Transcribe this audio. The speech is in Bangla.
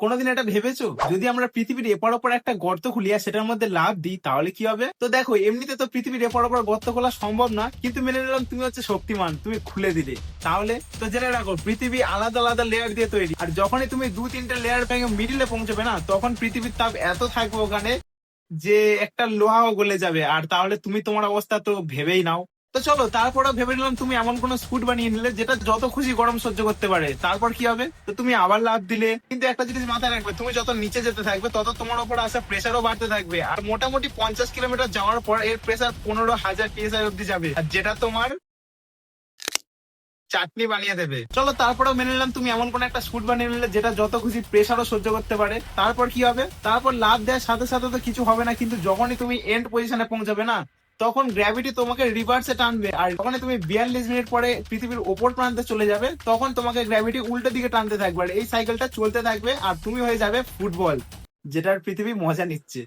কোনোদিন এটা ভেবেছো যদি আমরা পৃথিবীর এপার ওপর একটা গর্ত খুলি আর সেটার মধ্যে লাফ দিই তাহলে কি হবে? তো দেখো এমনিতে তো পৃথিবীর এপার ওপর গর্ত খোলা সম্ভব না, কিন্তু মেনে নিলাম তুমি হচ্ছে শক্তিমান, তুমি খুলে দিলে। তাহলে তো জেনে রাখো পৃথিবী আলাদা আলাদা লেয়ার দিয়ে তৈরি, আর যখনই তুমি 2-3টে লেয়ার ভেঙে মিডিলে পৌঁছবে না, তখন পৃথিবীর তাপ এত থাকবে ওখানে যে একটা লোহাও গলে যাবে। আর তাহলে তুমি তোমার অবস্থা তো ভেবেই নাও। তো চলো তারপরে ভেবে নিলাম তুমি এমন কোন স্কুট বানিয়ে নিলে যেটা যত খুশি গরম সহ্য করতে পারে। তারপর কি হবে? তো তুমি আবার লাফ দিলে, কিন্তু একটা জিনিস মাথায় রাখবে, তুমি যত নিচে যেতে থাকবে তত তোমার উপর আসা প্রেসারও বাড়তে থাকবে। আর মোটামুটি 50 কিলোমিটার যাওয়ার পর এর প্রেসার 15,000 PSI অব্দি যাবে, আর যেটা তোমার চাটনি বানিয়ে দেবে। চলো তারপরেও মেনে নিলাম তুমি এমন কোন একটা স্কুট বানিয়ে নিলে যেটা যত খুশি প্রেসারও সহ্য করতে পারে। তারপর কি হবে? তারপর লাফ দেওয়ার সাথে সাথে তো কিছু হবে না, কিন্তু যখনই তুমি এন্ড পজিশনে পৌঁছাবে না, তখন গ্র্যাভিটি তোমাকে রিভার্সে টানবে। আর যখনই তুমি 42 মিনিট পরে পৃথিবীর ওপর প্রান্তে চলে যাবে, তখন তোমাকে গ্র্যাভিটি উল্টো দিকে টানতে থাকবে, আর এই সাইকেলটা চলতে থাকবে আর তুমি হয়ে যাবে ফুটবল, যেটার পৃথিবী মজা নিচ্ছে।